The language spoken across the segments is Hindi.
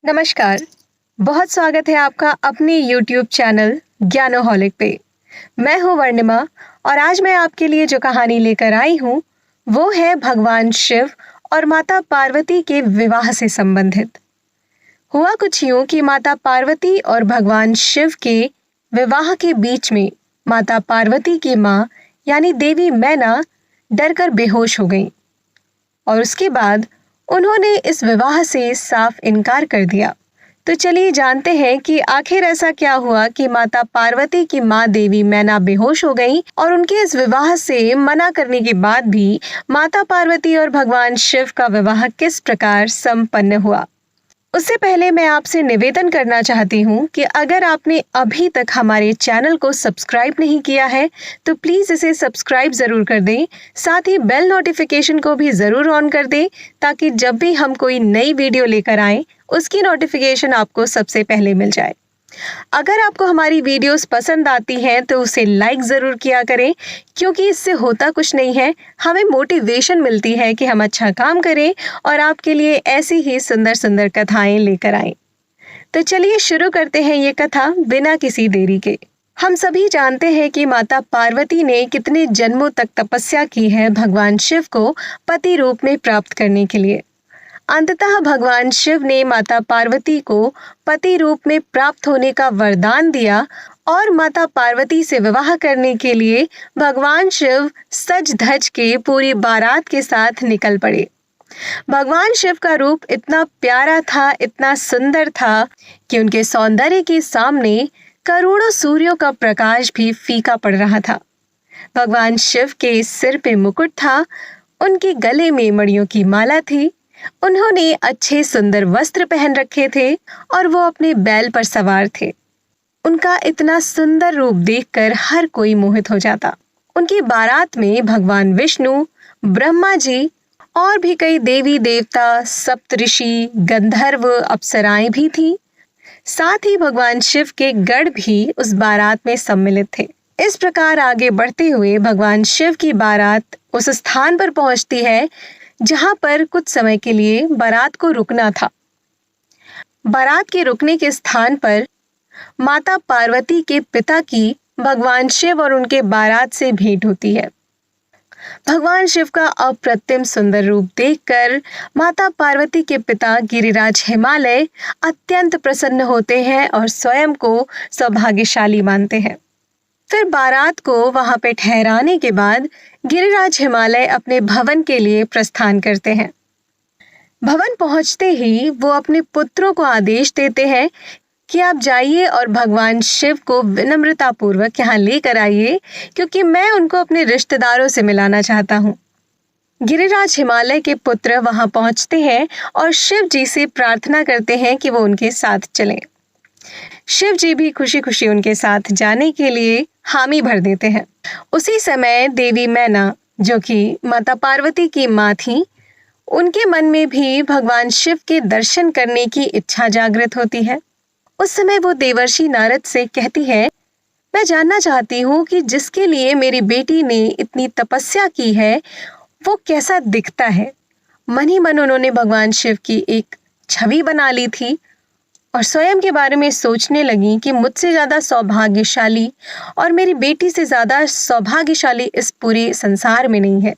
नमस्कार। बहुत स्वागत है आपका अपने YouTube चैनल ज्ञानोहॉलिक पे। मैं हूँ वर्णिमा और आज मैं आपके लिए जो कहानी लेकर आई हूँ वो है भगवान शिव और माता पार्वती के विवाह से संबंधित। हुआ कुछ यूं कि माता पार्वती और भगवान शिव के विवाह के बीच में माता पार्वती की माँ यानी देवी मैना डरकर बेहोश हो गई और उसके बाद उन्होंने इस विवाह से साफ इनकार कर दिया। तो चलिए जानते हैं कि आखिर ऐसा क्या हुआ कि माता पार्वती की माँ देवी मैना बेहोश हो गई और उनके इस विवाह से मना करने के बाद भी माता पार्वती और भगवान शिव का विवाह किस प्रकार संपन्न हुआ। उससे पहले मैं आपसे निवेदन करना चाहती हूँ कि अगर आपने अभी तक हमारे चैनल को सब्सक्राइब नहीं किया है तो प्लीज़ इसे सब्सक्राइब ज़रूर कर दें। साथ ही बेल नोटिफिकेशन को भी ज़रूर ऑन कर दें ताकि जब भी हम कोई नई वीडियो लेकर आएँ उसकी नोटिफिकेशन आपको सबसे पहले मिल जाए। अगर आपको हमारी वीडियोस पसंद आती हैं तो उसे लाइक ज़रूर किया करें, क्योंकि इससे होता कुछ नहीं है, हमें मोटिवेशन मिलती है कि हम अच्छा काम करें और आपके लिए ऐसी ही सुंदर सुंदर कथाएं लेकर आएं। तो चलिए शुरू करते हैं ये कथा बिना किसी देरी के। हम सभी जानते हैं कि माता पार्वती ने कितने जन्मों तक तपस्या की है भगवान शिव को पति रूप में प्राप्त करने के लिए। अंततः भगवान शिव ने माता पार्वती को पति रूप में प्राप्त होने का वरदान दिया और माता पार्वती से विवाह करने के लिए भगवान शिव सज धज के पूरी बारात के साथ निकल पड़े। भगवान शिव का रूप इतना प्यारा था, इतना सुंदर था कि उनके सौंदर्य के सामने करोड़ों सूर्यों का प्रकाश भी फीका पड़ रहा था। भगवान शिव के सिर पे मुकुट था, उनके गले में मणियों की माला थी, उन्होंने अच्छे सुंदर वस्त्र पहन रखे थे और वो अपने बैल पर सवार थे। उनका इतना सुंदर रूप देखकर हर कोई मोहित हो जाता। उनकी बारात में भगवान विष्णु, ब्रह्मा जी और भी कई देवी देवता, सप्तऋषि, गंधर्व, अप्सराएं भी थी। साथ ही भगवान शिव के गण भी उस बारात में सम्मिलित थे। इस प्रकार आगे बढ़ते हुए भगवान शिव की बारात उस स्थान पर पहुंचती है जहां पर कुछ समय के लिए बारात को रुकना था। बारात के रुकने के स्थान पर माता पार्वती के पिता की भगवान शिव और उनके बारात से भेंट होती है। भगवान शिव का अप्रतिम सुंदर रूप देखकर माता पार्वती के पिता गिरिराज हिमालय अत्यंत प्रसन्न होते हैं और स्वयं को सौभाग्यशाली मानते हैं। फिर बारात को वहां पे ठहराने के बाद गिरिराज हिमालय अपने भवन के लिए प्रस्थान करते हैं। भवन पहुंचते ही वो अपने पुत्रों को आदेश देते हैं कि आप जाइए और भगवान शिव को विनम्रता पूर्वक यहाँ लेकर आइए, क्योंकि मैं उनको अपने रिश्तेदारों से मिलाना चाहता हूँ। गिरिराज हिमालय के पुत्र वहां पहुंचते हैं और शिव जी से प्रार्थना करते हैं कि वो उनके साथ चलें। शिव जी भी खुशी खुशी उनके साथ जाने के लिए हामी भर देते हैं। उसी समय देवी मैना, जो कि माता पार्वती की माँ थी, उनके मन में भी भगवान शिव के दर्शन करने की इच्छा जागृत होती है। उस समय वो देवर्षि नारद से कहती है, मैं जानना चाहती हूँ कि जिसके लिए मेरी बेटी ने इतनी तपस्या की है वो कैसा दिखता है। मन ही मन उन्होंने भगवान शिव की एक छवि बना ली थी और स्वयं के बारे में सोचने लगी कि मुझसे ज़्यादा सौभाग्यशाली और मेरी बेटी से ज़्यादा सौभाग्यशाली इस पूरे संसार में नहीं है,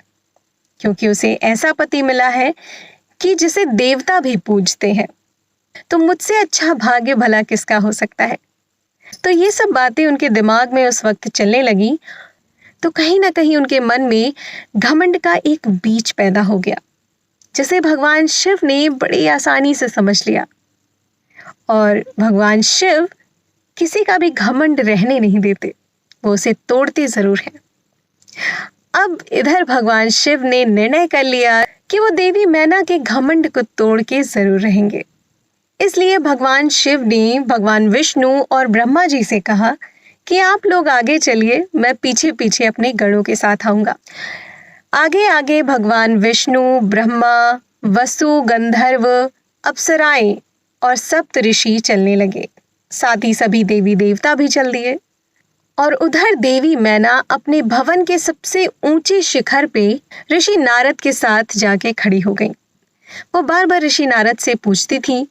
क्योंकि उसे ऐसा पति मिला है कि जिसे देवता भी पूजते हैं। तो मुझसे अच्छा भाग्य भला किसका हो सकता है। तो ये सब बातें उनके दिमाग में उस वक्त चलने लगी तो कहीं ना कहीं उनके मन में घमंड का एक बीज पैदा हो गया, जिसे भगवान शिव ने बड़ी आसानी से समझ लिया। और भगवान शिव किसी का भी घमंड रहने नहीं देते, वो उसे तोड़ते जरूर हैं। अब इधर भगवान शिव ने निर्णय कर लिया कि वो देवी मैना के घमंड को तोड़ के जरूर रहेंगे। इसलिए भगवान शिव ने भगवान विष्णु और ब्रह्मा जी से कहा कि आप लोग आगे चलिए, मैं पीछे पीछे अपने गणों के साथ आऊंगा। आगे आगे भगवान विष्णु, ब्रह्मा, वसु, गंधर्व, अप्सराएं और सप्त ऋषि चलने लगे। साथ ही सभी देवी देवता भी चल दिए। और उधर देवी मैना अपने भवन के सबसे ऊंचे शिखर पे ऋषि नारद के साथ जाके खड़ी हो गई। वो बार बार ऋषि नारद से पूछती थी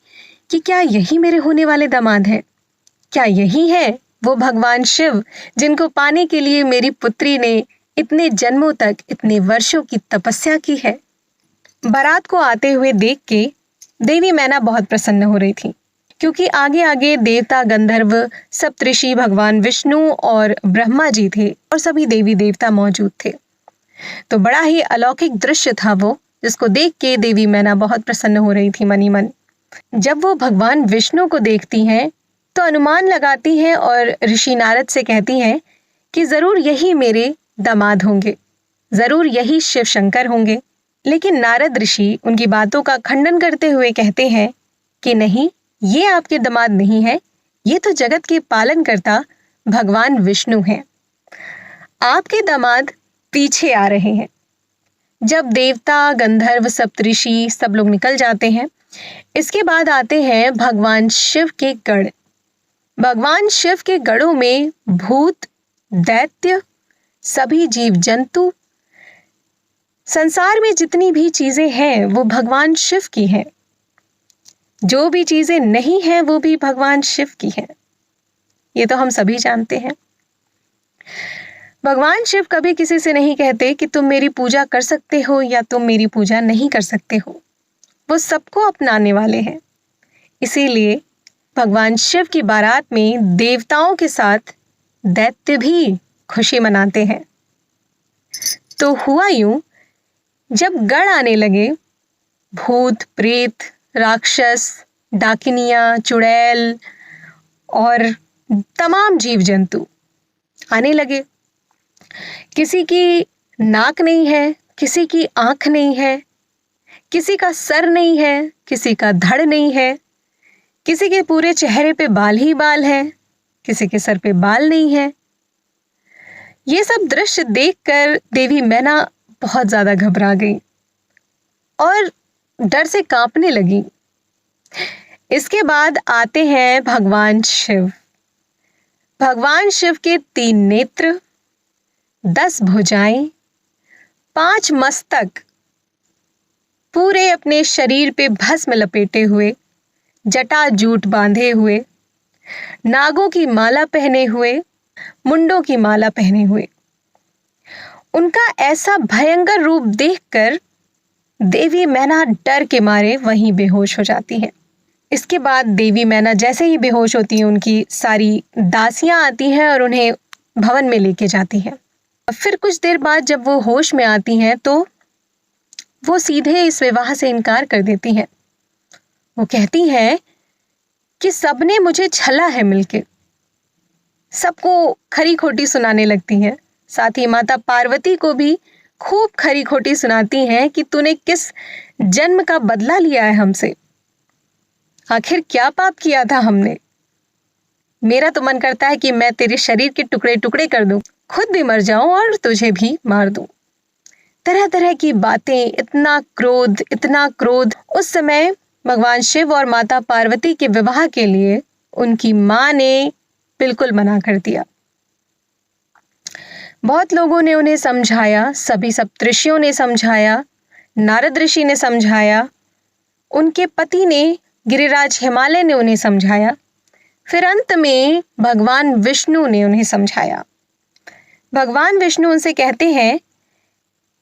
कि क्या यही मेरे होने वाले दामाद हैं? क्या यही है वो भगवान शिव जिनको पाने के लिए मेरी पुत्री ने इतने जन्मों तक, इतने वर्षों की तपस्या की है? बारात को आते हुए देख के देवी मैना बहुत प्रसन्न हो रही थी, क्योंकि आगे आगे देवता, गंधर्व, सप्तऋषि, भगवान विष्णु और ब्रह्मा जी थे और सभी देवी देवता मौजूद थे। तो बड़ा ही अलौकिक दृश्य था वो, जिसको देख के देवी मैना बहुत प्रसन्न हो रही थी मनी मन। जब वो भगवान विष्णु को देखती हैं तो अनुमान लगाती हैं और ऋषि नारद से कहती हैं कि जरूर यही मेरे दामाद होंगे, जरूर यही शिव शंकर होंगे। लेकिन नारद ऋषि उनकी बातों का खंडन करते हुए कहते हैं कि नहीं, ये आपके दामाद नहीं है, ये तो जगत के पालनकर्ता भगवान विष्णु हैं। आपके दामाद पीछे आ रहे हैं। जब देवता, गंधर्व, सप्तऋषि सब लोग निकल जाते हैं, इसके बाद आते हैं भगवान शिव के गढ़। भगवान शिव के गढ़ों में भूत, दैत्य, सभी जीव जंतु, संसार में जितनी भी चीजें हैं वो भगवान शिव की हैं। जो भी चीजें नहीं हैं वो भी भगवान शिव की हैं। ये तो हम सभी जानते हैं। भगवान शिव कभी किसी से नहीं कहते कि तुम मेरी पूजा कर सकते हो या तुम मेरी पूजा नहीं कर सकते हो। वो सबको अपनाने वाले हैं। इसीलिए भगवान शिव की बारात में देवताओं के साथ दैत्य भी खुशी मनाते हैं। तो हुआ यूं, जब गढ़ आने लगे, भूत, प्रेत, राक्षस, डाकिनियां, चुड़ैल और तमाम जीव जंतु आने लगे। किसी की नाक नहीं है, किसी की आंख नहीं है, किसी का सर नहीं है, किसी का धड़ नहीं है, किसी के पूरे चेहरे पे बाल ही बाल हैं, किसी के सर पे बाल नहीं है। ये सब दृश्य देखकर देवी मैना बहुत ज्यादा घबरा गई और डर से कांपने लगी। इसके बाद आते हैं भगवान शिव। भगवान शिव के 3 नेत्र, 10 भुजाएं, 5 मस्तक, पूरे अपने शरीर पे भस्म लपेटे हुए, जटा जूट बांधे हुए, नागों की माला पहने हुए, मुंडों की माला पहने हुए। उनका ऐसा भयंकर रूप देखकर देवी मैना डर के मारे वहीं बेहोश हो जाती हैं। इसके बाद देवी मैना जैसे ही बेहोश होती हैं, उनकी सारी दासियां आती हैं और उन्हें भवन में लेके जाती हैं। फिर कुछ देर बाद जब वो होश में आती हैं तो वो सीधे इस विवाह से इनकार कर देती हैं। वो कहती हैं कि सबने मुझे छला है मिलके। सबको खरी खोटी सुनाने लगती हैं। साथ ही माता पार्वती को भी खूब खरी खोटी सुनाती हैं कि तूने किस जन्म का बदला लिया है हमसे। आखिर क्या पाप किया था हमने? मेरा तो मन करता है कि मैं तेरे शरीर के टुकड़े टुकड़े कर दूं, खुद भी मर जाऊं और तुझे भी मार दूं। तरह तरह की बातें, इतना क्रोध। उस समय भगवान शिव और माता पार्वती के विवाह के लिए उनकी मां ने बिल्कुल मना कर दिया। बहुत लोगों ने उन्हें समझाया, सभी सप्तऋषियों ने समझाया, नारद ऋषि ने समझाया, उनके पति ने गिरिराज हिमालय ने उन्हें समझाया, फिर अंत में भगवान विष्णु ने उन्हें समझाया। भगवान विष्णु उनसे कहते हैं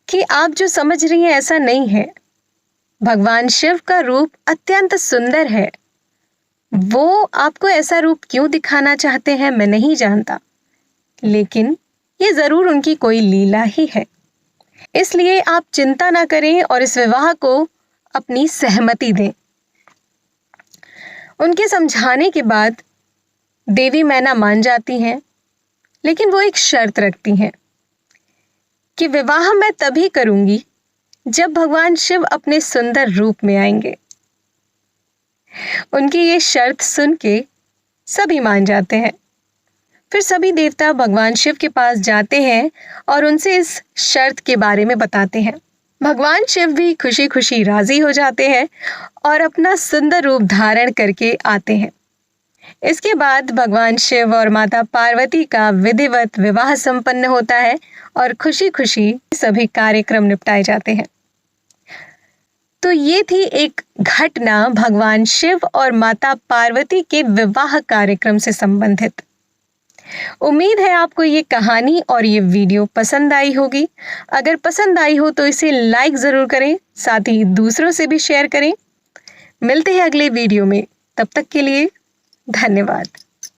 कि आप जो समझ रही हैं ऐसा नहीं है। भगवान शिव का रूप अत्यंत सुंदर है। वो आपको ऐसा रूप क्यों दिखाना चाहते हैं मैं नहीं जानता, लेकिन ये जरूर उनकी कोई लीला ही है। इसलिए आप चिंता ना करें और इस विवाह को अपनी सहमति दें। उनके समझाने के बाद देवी मैना मान जाती हैं, लेकिन वो एक शर्त रखती हैं कि विवाह मैं तभी करूंगी जब भगवान शिव अपने सुंदर रूप में आएंगे। उनकी ये शर्त सुन के सभी मान जाते हैं। फिर सभी देवता भगवान शिव के पास जाते हैं और उनसे इस शर्त के बारे में बताते हैं। भगवान शिव भी खुशी खुशी राजी हो जाते हैं और अपना सुंदर रूप धारण करके आते हैं। इसके बाद भगवान शिव और माता पार्वती का विधिवत विवाह संपन्न होता है और खुशी खुशी सभी कार्यक्रम निपटाए जाते हैं। तो ये थी एक घटना भगवान शिव और माता पार्वती के विवाह कार्यक्रम से संबंधित। उम्मीद है आपको ये कहानी और ये वीडियो पसंद आई होगी। अगर पसंद आई हो तो इसे लाइक जरूर करें, साथ ही दूसरों से भी शेयर करें। मिलते हैं अगले वीडियो में, तब तक के लिए धन्यवाद।